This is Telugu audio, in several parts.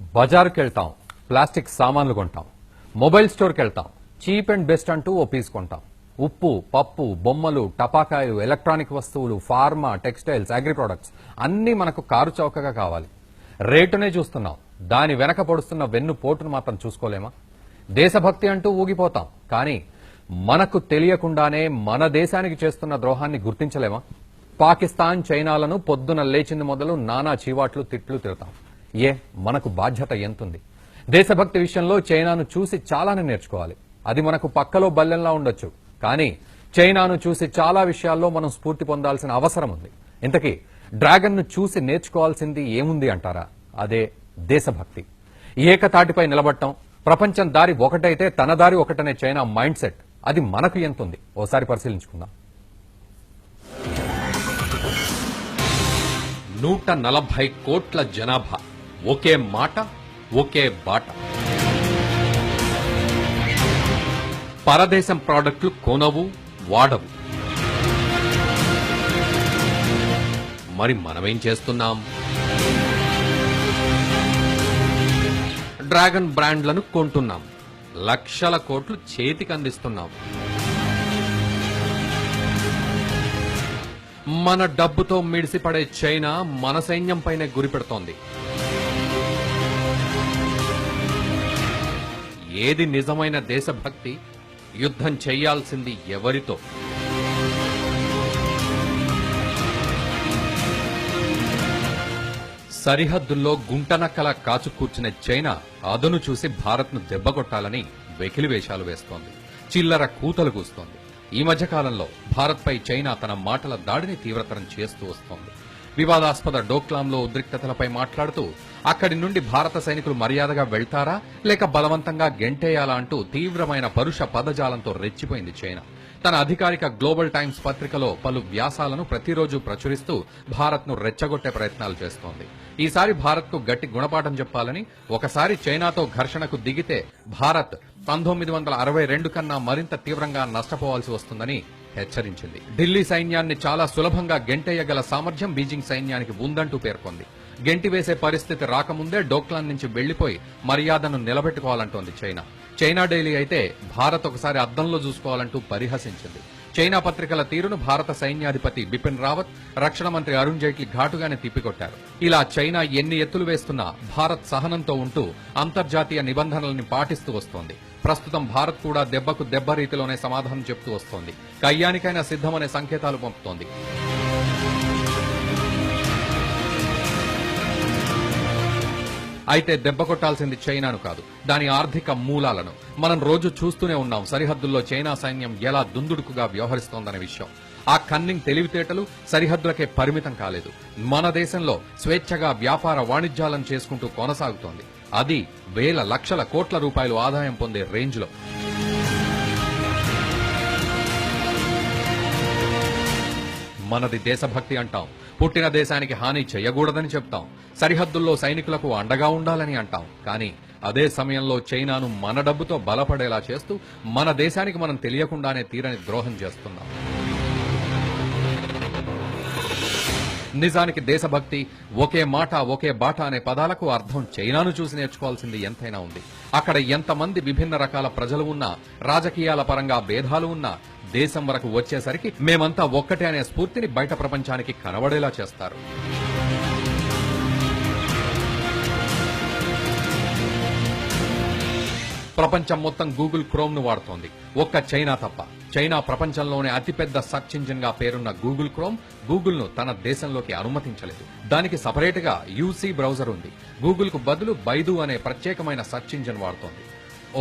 బజార్కి వెళ్తాం, ప్లాస్టిక్ సామాన్లు కొంటాం, మొబైల్ స్టోర్కి వెళ్తాం, చీప్ అండ్ బెస్ట్ అంటూ ఓ పీస్ కొంటాం. ఉప్పు, పప్పు, బొమ్మలు, టపాకాయలు, ఎలక్ట్రానిక్ వస్తువులు, ఫార్మా, టెక్స్టైల్స్, అగ్రి ప్రొడక్ట్స్ అన్నీ మనకు కారు చౌకగా కావాలి. రేటునే చూస్తున్నాం, దాని వెనక పొడుస్తున్న వెన్ను పోటును మాత్రం చూసుకోలేమా? దేశభక్తి అంటూ ఊగిపోతాం, కానీ మనకు తెలియకుండానే మన దేశానికి చేస్తున్న ద్రోహాన్ని గుర్తించలేమా? పాకిస్తాన్, చైనాలను పొద్దున లేచింది మొదలు నానా చీవాట్లు, తిట్లు తిడతాం. మనకు బాధ్యత ఎంతుంది? దేశభక్తి విషయంలో చైనాను చూసి చాలానే నేర్చుకోవాలి. అది మనకు పక్కలో బల్లెంలా ఉండొచ్చు, కానీ చైనాను చూసి చాలా విషయాల్లో మనం స్ఫూర్తి పొందాల్సిన అవసరం ఉంది. ఇంతకీ డ్రాగన్ ను చూసి నేర్చుకోవాల్సింది ఏముంది అంటారా? అదే దేశభక్తి. ఏకతాటిపై నిలబడటం, ప్రపంచం దారి ఒకటైతే తన దారి ఒకటనే చైనా మైండ్ సెట్, అది మనకు ఎంతుంది? ఓసారి పరిశీలించుకుందాం. 140 కోట్ల జనాభా, ఒకే మాట, ఒకే బాట. పరదేశం ప్రాడక్టులు కొనవు, వాడవు. మరి మనమేం చేస్తున్నాం? డ్రాగన్ బ్రాండ్లను కొంటున్నాం, లక్షల కోట్లు చేతికి అందిస్తున్నాం. మన డబ్బుతో మిడిసిపడే చైనా మన సైన్యం పైనే గురిపెడుతోంది. ఏది నిజమైన దేశభక్తి? యుద్ధం చేయాల్సింది ఎవరితో? సరిహద్దుల్లో గుంటనక్కలా కాచు కూర్చునే చైనా అదను చూసి భారత్ ను దెబ్బకొట్టాలని వెకిలి వేషాలు వేస్తోంది, చిల్లర కూతలు కూస్తోంది. ఈ మధ్య కాలంలో భారత్ పై చైనా తన మాటల దాడిని తీవ్రతరం చేస్తూ వస్తోంది. వివాదాస్పద డోక్లాంలో ఉద్రిక్తతలపై మాట్లాడుతూ అక్కడి నుండి భారత సైనికులు మర్యాదగా వెళ్తారా లేక బలవంతంగా గెంటేయాలా అంటూ తీవ్రమైన పరుష పదజాలంతో రెచ్చిపోయింది చైనా. తన అధికారిక గ్లోబల్ టైమ్స్ పత్రికలో పలు వ్యాసాలను ప్రతిరోజు ప్రచురిస్తూ భారత్ ను రెచ్చగొట్టే ప్రయత్నాలు చేస్తోంది. ఈసారి భారత్ కు గట్టి గుణపాఠం చెప్పాలని, ఒకసారి చైనాతో ఘర్షణకు దిగితే భారత్ 1962 కన్నా మరింత తీవ్రంగా నష్టపోవాల్సి వస్తుందని హెచ్చరించింది. ఢిల్లీ సైన్యాన్ని చాలా సులభంగా గెంటేయగల సామర్థ్యం బీజింగ్ సైన్యానికి ఉందంటూ పేర్కొంది. గెంటివేసే పరిస్థితి రాకముందే డోక్లాం నుంచి వెళ్లిపోయి మర్యాదను నిలబెట్టుకోవాలంటోంది చైనా. చైనా డైలీ అయితే భారత్ ఒకసారి అద్దంలో చూసుకోవాలంటూ పరిహసించింది. చైనా పత్రికల తీరును భారత సైన్యాధిపతి బిపిన్ రావత్, రక్షణ మంత్రి అరుణ్ జైట్లీ ఘాటుగానే తిప్పికొట్టారు. ఇలా చైనా ఎన్ని ఎత్తులు వేస్తున్నా భారత్ సహనంతో ఉంటూ అంతర్జాతీయ నిబంధనల్ని పాటిస్తూ వస్తోంది. ప్రస్తుతం భారత్ కూడా దెబ్బకు దెబ్బ రీతిలోనే సమాధానం చెప్తూ వస్తోంది. కయ్యానికైనా సిద్దమనే సంకేతాలు పంపుతోంది. అయితే దెబ్బ కొట్టాల్సింది చైనాను కాదు, దాని ఆర్థిక మూలాలను. మనం రోజు చూస్తూనే ఉన్నాం సరిహద్దుల్లో చైనా సైన్యం ఎలా దుందుడుకుగా వ్యవహరిస్తోందనే విషయం. ఆ కన్నింగ్ తెలివితేటలు సరిహద్దులకే పరిమితం కాలేదు. మన దేశంలో స్వేచ్ఛగా వ్యాపార వాణిజ్యాలను చేసుకుంటూ కొనసాగుతోంది. అది వేల లక్షల కోట్ల రూపాయలు ఆదాయం పొందే రేంజ్లో. మనది దేశభక్తి అంటాం, పుట్టిన దేశానికి హాని చేయకూడదని చెప్తాం, సరిహద్దుల్లో సైనికులకు అండగా ఉండాలని అంటాం. కానీ అదే సమయంలో చైనాను మన డబ్బుతో బలపడేలా చేస్తూ మన దేశానికి మనం తెలియకుండానే తీరని ద్రోహం చేస్తున్నాం. నిజానికి దేశభక్తి, ఒకే మాట, ఒకే బాట అనే పదాలకు అర్థం చైనాను చూసి నేర్చుకోవాల్సింది ఎంతైనా ఉంది. అక్కడ ఎంతమంది విభిన్న రకాల ప్రజలు ఉన్నా, రాజకీయాల పరంగా భేదాలు ఉన్నా, దేశం వరకు వచ్చేసరికి మేమంతా ఒక్కటే అనే స్ఫూర్తిని బయట ప్రపంచానికి కనబడేలా చేస్తారు. ప్రపంచం మొత్తం గూగుల్ క్రోమ్ ను వాడుతోంది, ఒక్క చైనా తప్ప. చైనా ప్రపంచంలోనే అతిపెద్ద సర్చ్ ఇంజిన్ గా పేరున్న గూగుల్ క్రోమ్ గూగుల్ ను తన దేశంలోకి అనుమతించలేదు. దానికి సపరేట్ గా యూసీ బ్రౌజర్ ఉంది. గూగుల్ కు బదులు బైదు అనే ప్రత్యేకమైన సర్చ్ ఇంజిన్ వాడుతోంది.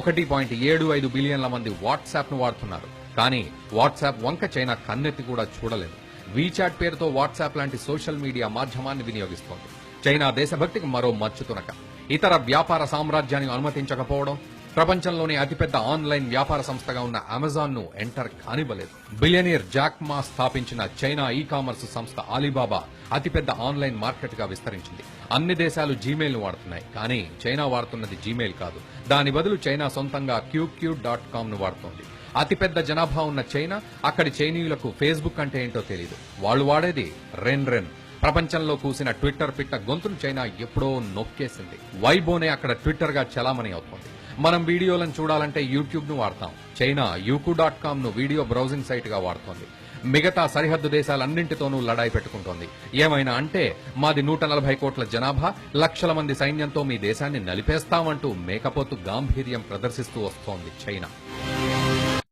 1.75 బిలియన్ల మంది వాట్సాప్ ను వాడుతున్నారు. కానీ వాట్సాప్ వంక చైనా కన్నెత్తి కూడా చూడలేదు. వీచాట్ పేరుతో వాట్సాప్ లాంటి సోషల్ మీడియా మాధ్యమాన్ని వినియోగిస్తోంది. చైనా దేశభక్తికి మరో మచ్చుతునక. ఇతర వ్యాపార సామ్రాజ్యాన్ని అనుమతించకపోవడం, ప్రపంచంలోని అతిపెద్ద ఆన్లైన్ వ్యాపార సంస్థగా ఉన్న అమెజాన్ ను ఎంటర్ కానివ్వలేదు. బిలియనీర్ జాక్ మా స్థాపించిన చైనా ఈ కామర్స్ సంస్థ అలీబాబా అతిపెద్ద ఆన్లైన్ మార్కెట్ గా విస్తరించింది. అన్ని దేశాలు జీమెయిల్ ను వాడుతున్నాయి, కానీ చైనా వాడుతున్నది జీమెయిల్ కాదు. దాని బదులు చైనా సొంతంగా QQ.com ను వాడుతోంది. అతిపెద్ద జనాభా ఉన్న చైనా, అక్కడి చైనీయులకు ఫేస్బుక్ అంటే ఏంటో తెలియదు. వాళ్ళు వాడేది రెన్ రెన్. ప్రపంచంలో కూసిన ట్విట్టర్ పిట్ట గొంతును చైనా ఎప్పుడో నొక్కేసింది. వైబోనే అక్కడ ట్విట్టర్ గా చలామణి అవుతోంది. మనం వీడియోలను చూడాలంటే యూట్యూబ్ ను వాడతాం. చైనా youku.com ను వీడియో బ్రౌజింగ్ సైట్ గా వాడుతోంది. మిగతా సరిహద్దు దేశాలన్నింటితోనూ లడాయి పెట్టుకుంటోంది. ఏమైనా అంటే మాది 140 కోట్ల జనాభా, లక్షల మంది సైన్యంతో మీ దేశాన్ని నలిపేస్తామంటూ మేకపోతు గాంభీర్యం ప్రదర్శిస్తూ వస్తోంది చైనా.